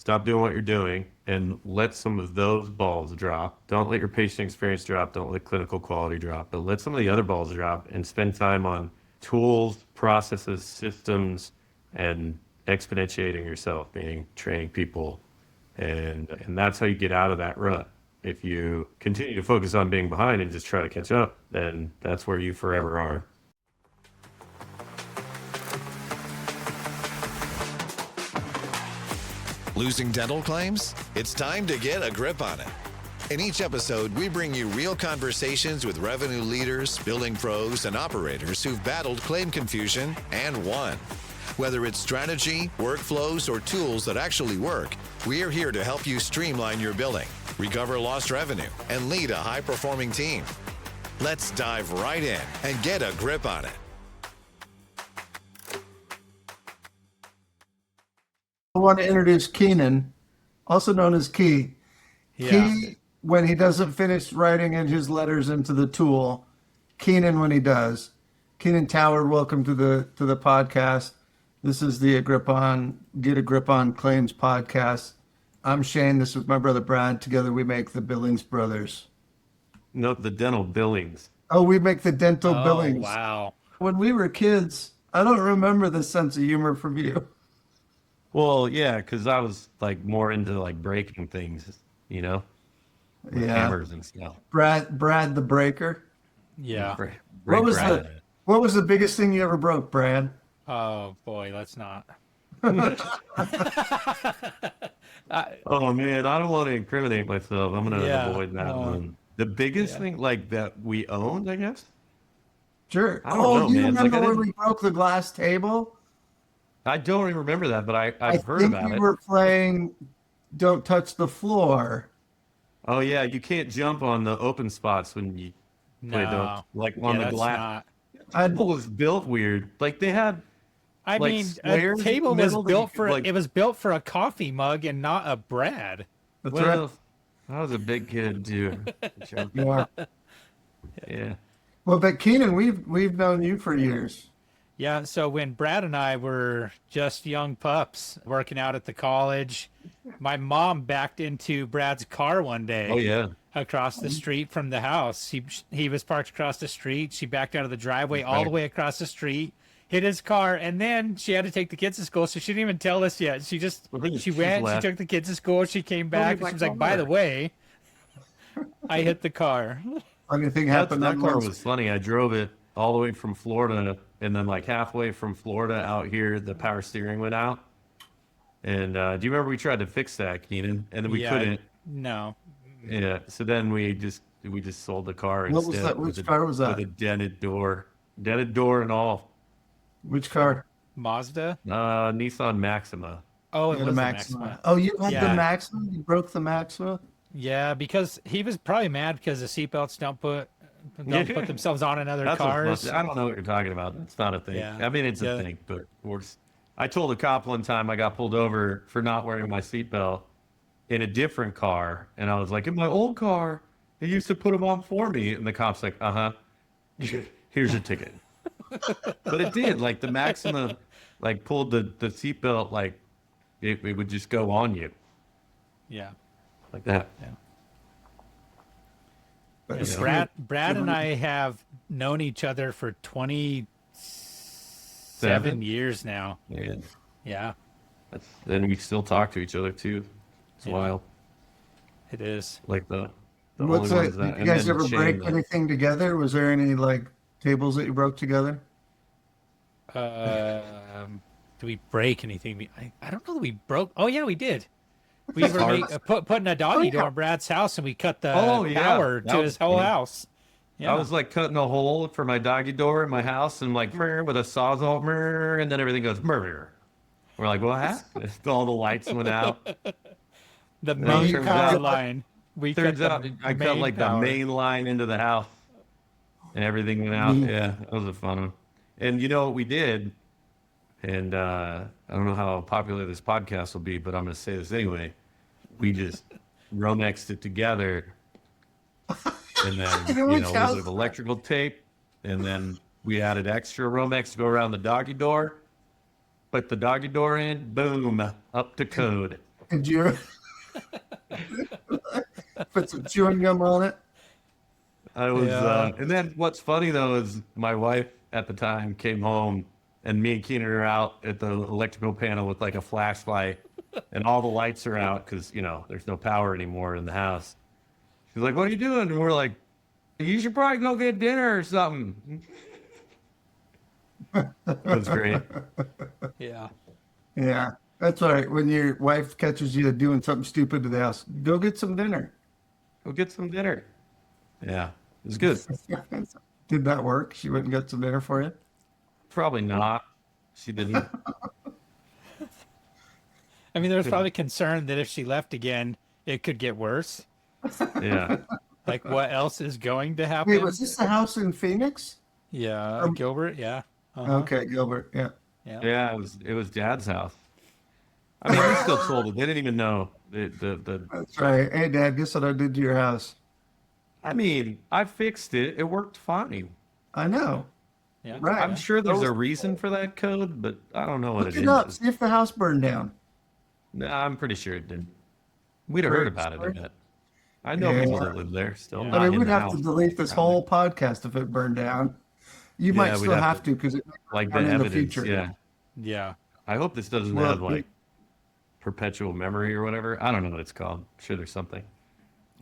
Stop doing what you're doing and let some of those balls drop. Don't let your patient experience drop. Don't let clinical quality drop, but let some of the other balls drop and spend time on tools, processes, systems, and exponentiating yourself, meaning training people. And that's how you get out of that rut. If you continue to focus on being behind and just try to catch up, then that's where you forever are. Losing dental claims? It's time to get a grip on it. In each episode, we bring you real conversations with revenue leaders, billing pros, and operators who've battled claim confusion and won. Whether it's strategy, workflows, or tools that actually work, we are here to help you streamline your billing, recover lost revenue, and lead a high-performing team. Let's dive right in and get a grip on it. I want to introduce Keenan, also known as Key. Key, when he doesn't finish writing in his letters into the tool. Keenan, when he does. Keenan Toward, welcome to the podcast. This is the Get Agrippon Claims podcast. I'm Shane. This is my brother Brad. Together we make the Billings brothers. No, the dental Billings. Oh, we make the dental Billings. Wow. When we were kids, I don't remember this sense of humor from you. Well, yeah, because I was like more into like breaking things, with hammers and stuff. Brad the Breaker. Yeah. What was the biggest thing you ever broke, Brad? Oh boy, let's not. Oh man, I don't want to incriminate myself. I'm gonna avoid that one. The biggest thing like that we owned, I guess. Sure. I don't know, you man. remember when we broke the glass table? I don't even remember that, but I've heard about it. I think we were playing Don't Touch the Floor. Oh yeah, you can't jump on the open spots when you play on the glass. It was built weird. Like they had. I mean, a table was built for it was built for a coffee mug and not a Brad. That's right. I was a big kid too. Yeah. Well, but Keenan, we've known you for years. Yeah, so when Brad and I were just young pups working out at the college, my mom backed into Brad's car one day. Oh yeah. Across the street from the house. He was parked across the street. She backed out of the driveway all the way across the street, hit his car, and then she had to take the kids to school, so she didn't even tell us yet. She went, she took the kids to school, she came back, and she was like, by the way, I hit the car. Funny thing happened. That car was funny. I drove it all the way from Florida, and then like halfway from Florida out here, the power steering went out. And do you remember we tried to fix that, Keenan? And then we couldn't. No. Yeah. So then we just sold the car What instead. was that? Which car was that? With a dented door and all. Which car? Mazda? Nissan Maxima. Oh, it was a Maxima. Oh, you had the Maxima? You broke the Maxima? Yeah, because he was probably mad because the seatbelts don't put themselves on in other cars. I don't know what you're talking about. It's not a thing. Yeah. I mean, it's a thing, but I told a cop one time I got pulled over for not wearing my seatbelt in a different car, and I was like, in my old car, they used to put them on for me, and the cop's like, here's your ticket. But it did, like the Maxima, like pulled the seatbelt, like it would just go on you. Yeah. Like that. Yeah. Brad and I have known each other for 27 years now. Yeah. And we still talk to each other too. It's wild. It is. Like the What's only it? ones that. Did you guys ever break anything together? Was there any like tables that you broke together? Do we break anything? I don't know that we broke. Oh yeah, we did. We were putting a doggy door in Brad's house, and we cut the power to his whole house. Yeah. I was like cutting a hole for my doggy door in my house, and like with a sawzall, and then everything goes murder. We're like, what happened? All the lights went out. The main power line. Turns out I cut like the main line into the house, and everything went out. Yeah, that was a fun one. And you know what we did? And I don't know how popular this podcast will be, but I'm going to say this anyway. We just Romexed it together, and then a little bit of electrical tape, and then we added extra Romex to go around the doggy door. Put the doggy door in, boom, up to code. Did you put some chewing gum on it? I was, Yeah. and then what's funny though is my wife at the time came home, and me and Keenan are out at the electrical panel with like a flashlight, and all the lights are out because there's no power anymore in the house. She's like, "What are you doing?" And we're like, "You should probably go get dinner or something." It was great. Yeah. Yeah, that's all right. When your wife catches you doing something stupid to the house, go get some dinner. Go get some dinner. Yeah, it was good. Did that work? She went and got some dinner for you? Probably not. She didn't. I mean, there was probably concern that if she left again, it could get worse. Yeah. Like, what else is going to happen? Wait, was this the house in Phoenix? Yeah, Gilbert. Yeah. Uh-huh. Okay, Gilbert. Yeah. Yeah. Yeah, it was Dad's house. I mean, we still sold it. They didn't even know the. That's right. Hey, Dad, guess what I did to your house? I mean, I fixed it. It worked fine. I know. Yeah. Right. I'm sure there's a reason for that code, but I don't know what Look it it up. is. See if the house burned down. Nah, I'm pretty sure it didn't. We'd have Great heard about it story. a bit. I know Yeah. people that live there still. Yeah. Not I mean, in we'd the have house, to delete this probably. whole podcast if it burned down. You Yeah, might we'd still have have to because it Like the down in the evidence. future. Yeah. Yeah. I hope this doesn't Well, have like perpetual memory or whatever. I don't know what it's called. I'm sure there's something.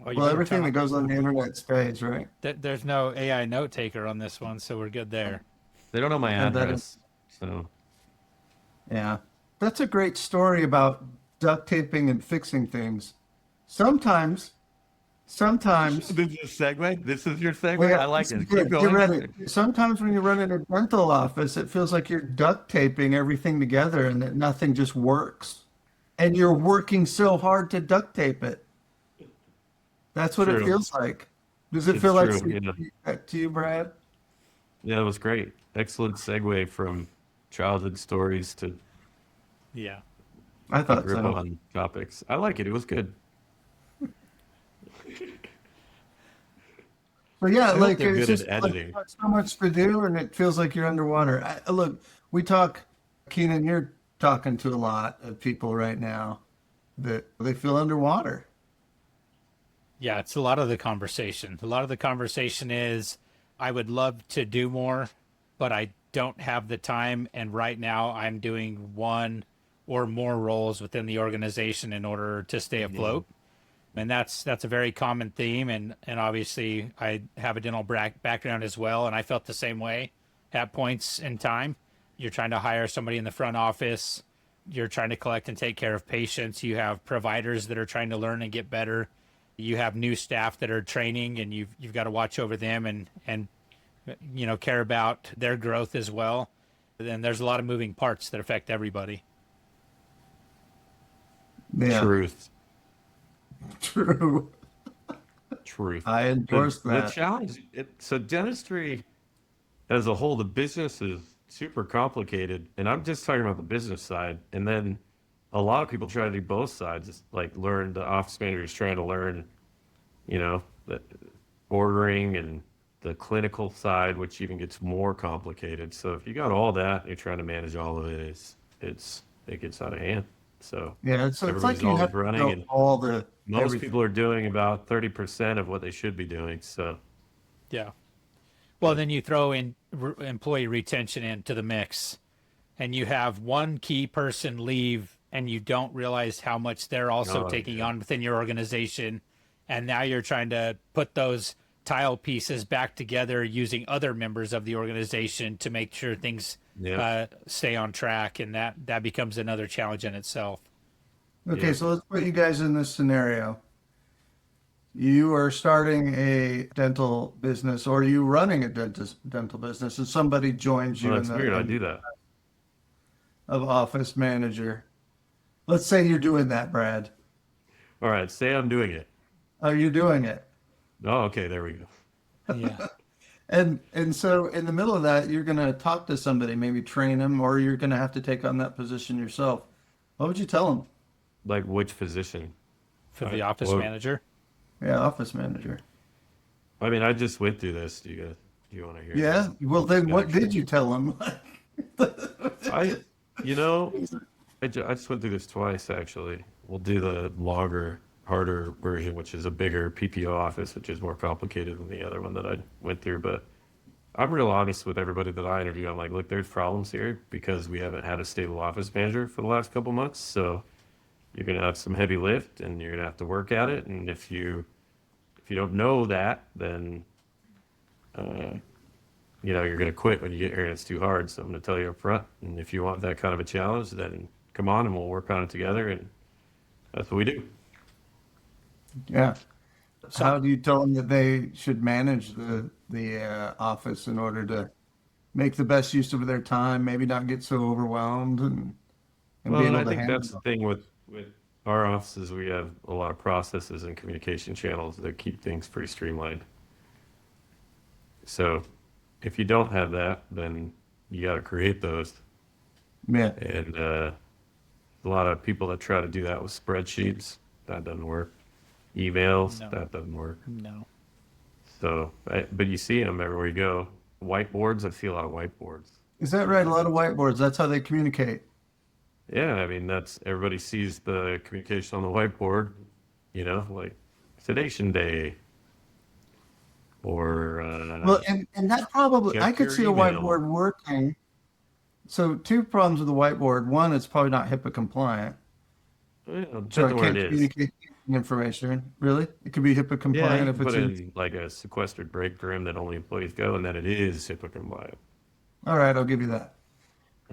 Well, Well, everything that goes on the internet stays, right? there's no AI note taker on this one, so we're good there. They don't know my And that address. So Yeah. That's a great story about duct taping and fixing things. Sometimes, this is a segue. This is your segue. well, I like this it. is Keep good. Get going. ready. Sometimes when you run in a dental office, it feels like you're duct taping everything together and that nothing just works. And you're working so hard to duct tape it. That's what it True. feels like. Does it It's feel like true, yeah. that to you, Brad? Yeah, it was great. Excellent segue from childhood stories to Yeah. I thought grip so. on topics. I like it. It was good. But yeah, hope like they're it's good just at like, editing. so much to do, and it feels like you're underwater. Look, we talk, Keenan. You're talking to a lot of people right now that they feel underwater. Yeah, it's a lot of the conversation. A lot of the conversation is, I would love to do more, but I don't have the time. And right now I'm doing one or more roles within the organization in order to stay afloat. And that's a very common theme. And obviously I have a dental background as well. And I felt the same way at points in time. You're trying to hire somebody in the front office. You're trying to collect and take care of patients. You have providers that are trying to learn and get better. You have new staff that are training, and you've got to watch over them and care about their growth as well. Then there's a lot of moving parts that affect everybody. Yeah, Truth. true. Truth. I endorse The that. challenge. So dentistry as a whole, the business is super complicated, and I'm just talking about the business side. And then a lot of people try to do both sides. It's like the office manager is trying to learn, the ordering and the clinical side, which even gets more complicated. So if you got all that, you're trying to manage all of it. It gets out of hand. So Yeah, it's like everybody's you always have to running, know and all the most everything. people are doing about 30% of what they should be doing. So Yeah. Well, then you throw in employee retention into the mix, and you have one key person leave, and you don't realize how much they're also Oh, taking yeah. on within your organization. And now you're trying to put those tile pieces back together using other members of the organization to make sure things Yeah. stay on track. And that becomes another challenge in itself. Okay, Yeah. so let's put you guys in this scenario. You are starting a dental business, or you running a dental business, and somebody joins you well, in that's the weird. I do that. of office manager. Let's say you're doing that, Brad. All right. Say I'm doing it. Are you doing it? Oh, okay. There we go. Yeah. And so in the middle of that, you're going to talk to somebody, maybe train them, or you're going to have to take on that position yourself. What would you tell them? Like which position? For the Right. office Well- manager. Yeah, office manager. I mean, I just went through this. Do you want to hear? Yeah. Well, then what Actually. did you tell them? I, you know, I just went through this twice actually. we'll do the longer, harder version, which is a bigger PPO office, which is more complicated than the other one that I went through. But I'm real honest with everybody that I interview. I'm like, look, there's problems here because we haven't had a stable office manager for the last couple months. So you're going to have some heavy lift and you're going to have to work at it. And if you don't know that, then, you're going to quit when you get here and it's too hard. So I'm going to tell you up front. And if you want that kind of a challenge, then come on and we'll work on it together. And that's what we do. Yeah. How do you tell them that they should manage the office in order to make the best use of their time, maybe not get so overwhelmed and be Well, and able I to think handle that's the thing with our offices. We have a lot of processes and communication channels that keep things pretty streamlined. So if you don't have that, then you got to create those. Yeah. And a lot of people that try to do that with spreadsheets, that doesn't work. Emails, No. that doesn't work. No. So, but you see them everywhere you go. Whiteboards, I see a lot of whiteboards. Is that right? A lot of whiteboards. That's how they communicate. Yeah, I mean, everybody sees the communication on the whiteboard, like sedation day or, Well, and that probably, I check could your see a email. whiteboard working. So two problems with the whiteboard. One, it's probably not HIPAA compliant. Depends So on it where can't it is. communicate information. Really? It could be HIPAA Yeah, compliant you if can it's put in. in like a sequestered break room that only employees go, and then it is HIPAA compliant. All right, I'll give you that.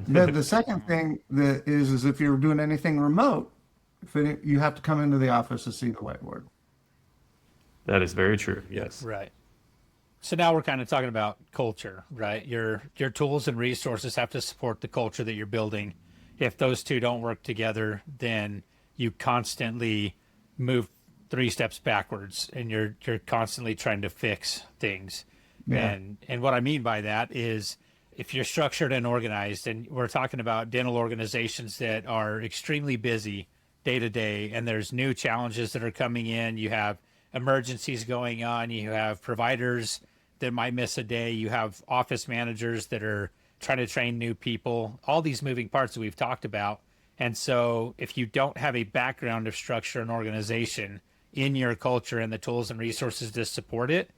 The second thing that is if you're doing anything remote, you have to come into the office to see the whiteboard. That is very true. Yes. Right. So now we're kind of talking about culture, right? Your tools and resources have to support the culture that you're building. If those two don't work together, then you constantly move 3 steps backwards and you're constantly trying to fix things. Yeah. And what I mean by that is if you're structured and organized, and we're talking about dental organizations that are extremely busy day to day, and there's new challenges that are coming in, you have emergencies going on, you have providers that might miss a day, you have office managers that are trying to train new people, all these moving parts that we've talked about. And so if you don't have a background of structure and organization in your culture and the tools and resources to support it,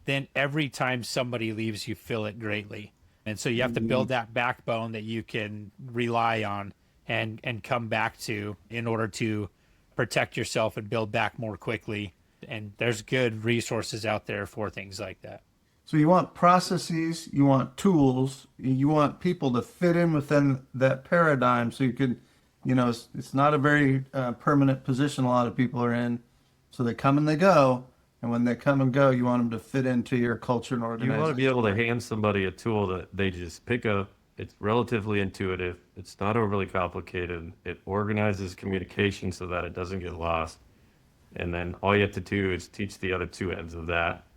then every time somebody leaves, you feel it greatly. And so you have to build that backbone that you can rely on and come back to in order to protect yourself and build back more quickly. And there's good resources out there for things like that. So you want processes, you want tools, you want people to fit in within that paradigm so you can, it's not a very permanent position a lot of people are in. So they come and they go. And when they come and go, you want them to fit into your culture and You organization. want to be able to hand somebody a tool that they just pick up. It's relatively intuitive. It's not overly complicated. It organizes communication so that it doesn't get lost. And then all you have to do is teach the other two ends of that.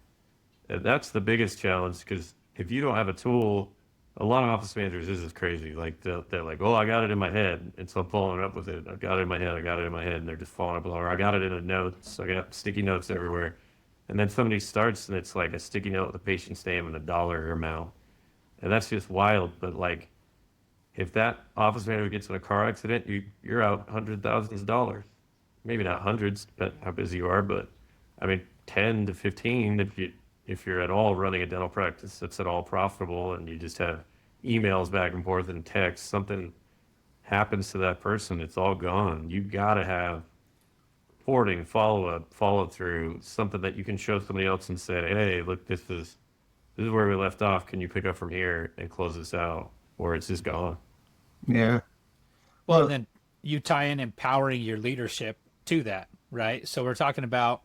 And that's the biggest challenge, because if you don't have a tool, a lot of office managers, this is crazy. Like they're like, oh, I got it in my head. And so I'm following up with it. I got it in my head. I got it in my head. And they're just following up. Or I got it in the notes. I got sticky notes everywhere. And then somebody starts and it's like a sticky note with a patient's name and a dollar amount. And that's just wild. But like, if that office manager gets in a car accident, you're out hundreds of thousands of dollars. Maybe not hundreds, depending how busy you are, but I mean, 10 to 15 if you're at all running a dental practice that's at all profitable and you just have emails back and forth and text, something happens to that person, it's all gone. You got to have reporting, follow-up, follow-through, something that you can show somebody else and say, hey, look, this is where we left off. Can you pick up from here and close this out? Or it's just gone. Yeah. Well, then you tie in empowering your leadership to that, right? So we're talking about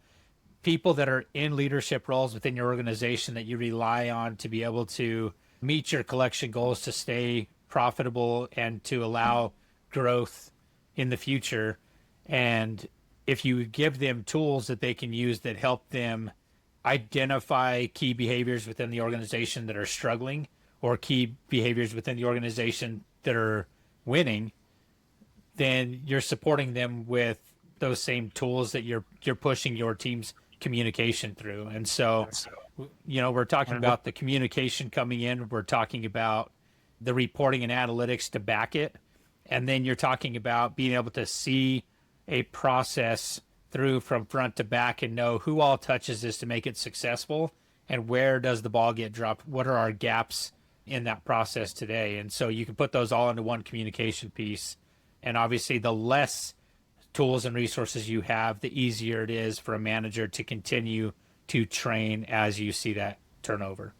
people that are in leadership roles within your organization that you rely on to be able to meet your collection goals, to stay profitable and to allow growth in the future. And if you give them tools that they can use that help them identify key behaviors within the organization that are struggling or key behaviors within the organization that are winning, then you're supporting them with those same tools that you're pushing your team's communication through. And so, we're talking about the communication coming in. We're talking about the reporting and analytics to back it. And then you're talking about being able to see a process through from front to back and know who all touches this to make it successful and where does the ball get dropped. What are our gaps in that process today? And so you can put those all into one communication piece. And obviously, the less tools and resources you have, the easier it is for a manager to continue to train as you see that turnover.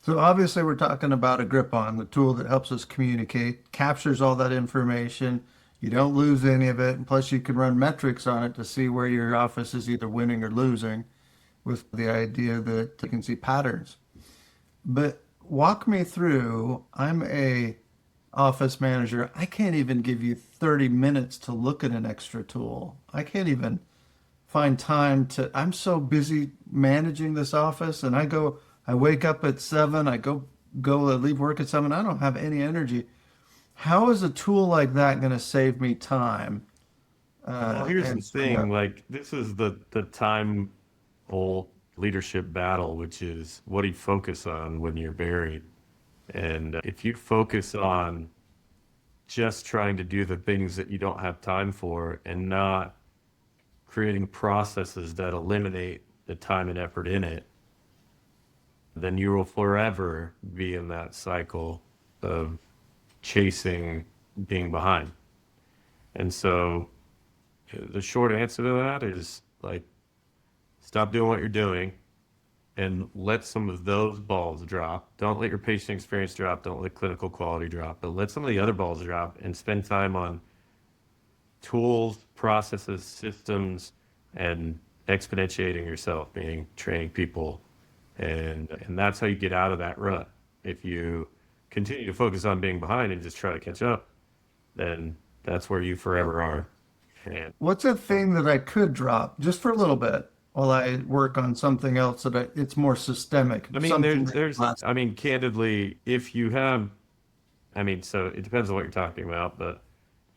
So obviously we're talking about Agrippon, the tool that helps us communicate, captures all that information. You don't lose any of it. And plus you can run metrics on it to see where your office is either winning or losing, with the idea that you can see patterns. But walk me through, I'm a office manager. I can't even give you 30 minutes to look at an extra tool. I can't even find time to, I'm so busy managing this office, and I wake up at 7, I leave work at 7. I don't have any energy. How is a tool like that going to save me time? Well, here's the thing, like this is the time old leadership battle, which is what do you focus on when you're buried? And if you focus on just trying to do the things that you don't have time for and not creating processes that eliminate the time and effort in it, then you will forever be in that cycle of chasing being behind. And so the short answer to that is like, stop doing what you're doing and let some of those balls drop. Don't let your patient experience drop. Don't let clinical quality drop, but let some of the other balls drop and spend time on tools, processes, systems, and exponentiating yourself, meaning training people. And that's how you get out of that rut. If you continue to focus on being behind and just try to catch up, then that's where you forever are. And What's a thing that I could drop just for a little bit while I work on something else it's more systemic? I mean, something there's, I mean, candidly, if you have, I mean, so it depends on what you're talking about, but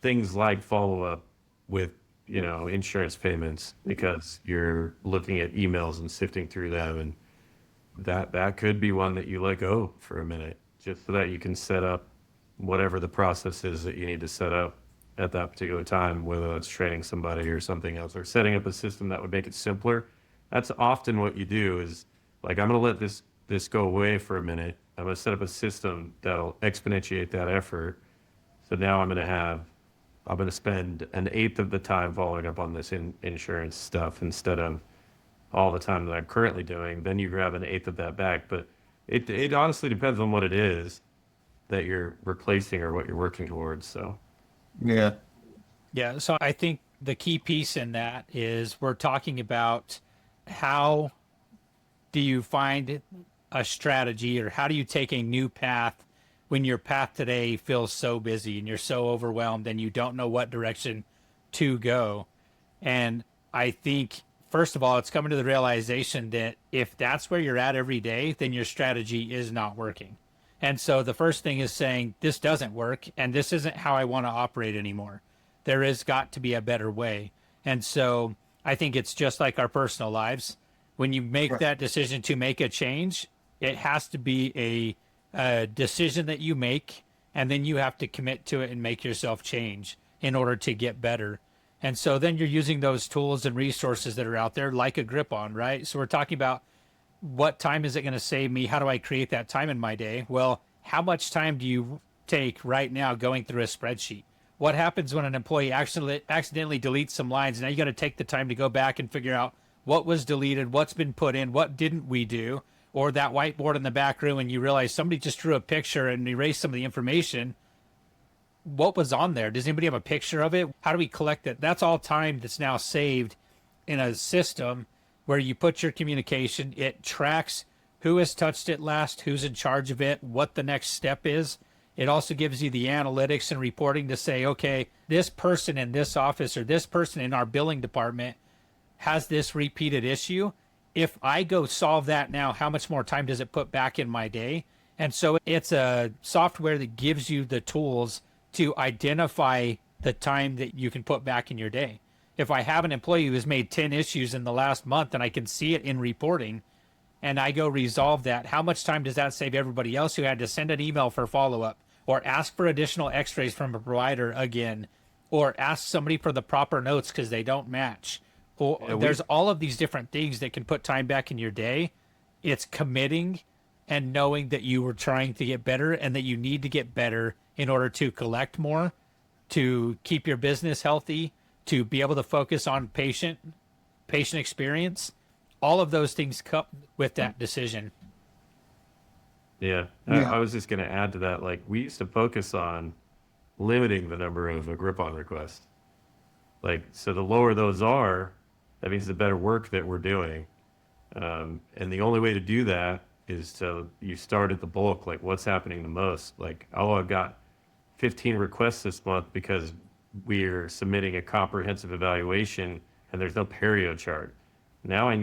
things like follow up with, insurance payments because you're looking at emails and sifting through them, and that could be one that you let go for a minute, just so that you can set up whatever the process is that you need to set up at that particular time, whether it's training somebody or something else, or setting up a system that would make it simpler. That's often what you do is like, I'm going to let this go away for a minute. I'm going to set up a system that'll exponentiate that effort. So now I'm going to spend an eighth of the time following up on this insurance stuff instead of all the time that I'm currently doing. Then you grab an eighth of that back. But it honestly depends on what it is that you're replacing or what you're working towards. So Yeah. Yeah, so I think the key piece in that is we're talking about how do you find a strategy, or how do you take a new path when your path today feels so busy and you're so overwhelmed and you don't know what direction to go. And I think, first of all, it's coming to the realization that if that's where you're at every day, then your strategy is not working. And so the first thing is saying, this doesn't work, and this isn't how I want to operate anymore. There has got to be a better way. And so I think it's just like our personal lives. When you make that decision to make a change, it has to be a decision that you make, and then you have to commit to it and make yourself change in order to get better. And so then you're using those tools and resources that are out there, like Agrippon, right? So we're talking about, what time is it going to save me? How do I create that time in my day? Well, how much time do you take right now going through a spreadsheet? What happens when an employee accidentally deletes some lines? Now you got to take the time to go back and figure out what was deleted, what's been put in, what didn't we do? Or that whiteboard in the back room and you realize somebody just drew a picture and erased some of the information. What was on there? Does anybody have a picture of it? How do we collect it? That's all time that's now saved in a system where you put your communication. It tracks who has touched it last, who's in charge of it, what the next step is. It also gives you the analytics and reporting to say, okay, this person in this office or this person in our billing department has this repeated issue. If I go solve that now, how much more time does it put back in my day? And so it's a software that gives you the tools to identify the time that you can put back in your day. If I have an employee who has made 10 issues in the last month and I can see it in reporting and I go resolve that, how much time does that save everybody else who had to send an email for follow-up or ask for additional x-rays from a provider again, or ask somebody for the proper notes because they don't match. Or Yeah, there's all of these different things that can put time back in your day. It's committing and knowing that you were trying to get better and that you need to get better in order to collect more, to keep your business healthy, to be able to focus on patient experience. All of those things come with that decision. Yeah. Yeah. I was just going to add to that. Like, we used to focus on limiting the number of Agrippon requests. Like, so the lower those are, that means the better work that we're doing. And the only way to do that is you start at the bulk, like what's happening the most. Like, oh, I've got 15 requests this month because we're submitting a comprehensive evaluation and there's no perio chart. Now I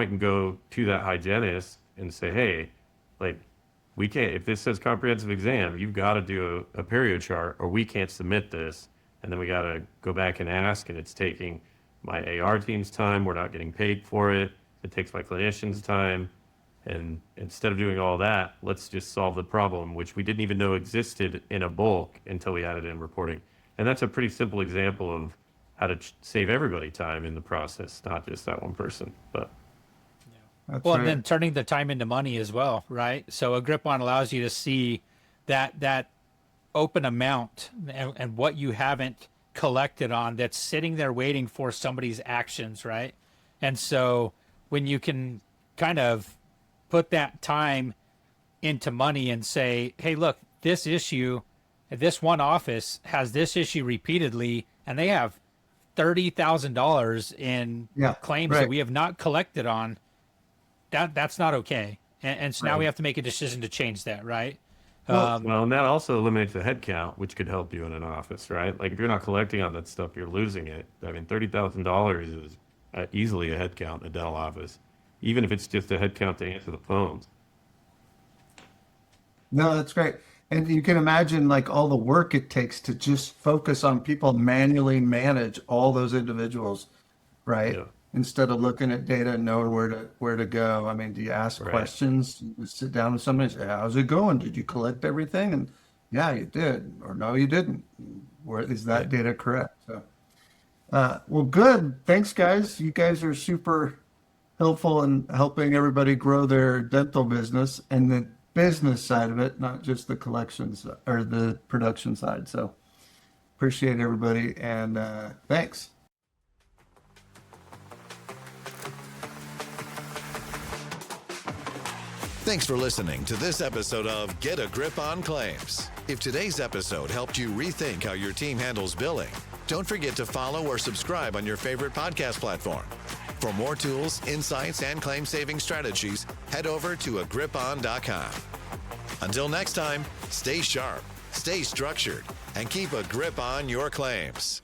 can go to that hygienist and say, hey, like, we can't, if this says comprehensive exam, you've got to do a perio chart or we can't submit this. And then we got to go back and ask, and it's taking my AR team's time. We're not getting paid for it. It takes my clinician's time. And instead of doing all that, let's just solve the problem, which we didn't even know existed in a bulk until we added in reporting. And that's a pretty simple example of how to save everybody time in the process, not just that one person. But That's Well, right. and then turning the time into money as well, right? So Agrippon allows you to see that open amount and what you haven't collected on that's sitting there waiting for somebody's actions, right? And so when you can kind of put that time into money and say, hey, look, this issue, this one office has this issue repeatedly, and they have $30,000 in Yeah, claims right. that we have not collected on. That's not okay. And so now Right. we have to make a decision to change that, right? well, and that also eliminates the head count, which could help you in an office, right? Like, if you're not collecting on that stuff, you're losing it. I mean, $30,000 is easily a head count in a dental office, even if it's just a head count to answer the phones. No, that's great. And you can imagine like all the work it takes to just focus on people manually manage all those individuals, right? Yeah. Instead of looking at data and knowing where to go. I mean, do you ask Right. questions? You just sit down with somebody and say, how's it going? Did you collect everything? And yeah, you did. Or no, you didn't. Where is that data correct? So well, good. Thanks, guys. You guys are super helpful in helping everybody grow their dental business and the business side of it, not just the collections or the production side. So appreciate everybody and thanks. Thanks for listening to this episode of Get Agrippon Claims. If today's episode helped you rethink how your team handles billing, don't forget to follow or subscribe on your favorite podcast platform. For more tools, insights, and claim-saving strategies, head over to agrippon.com. Until next time, stay sharp, stay structured, and keep a grip on your claims.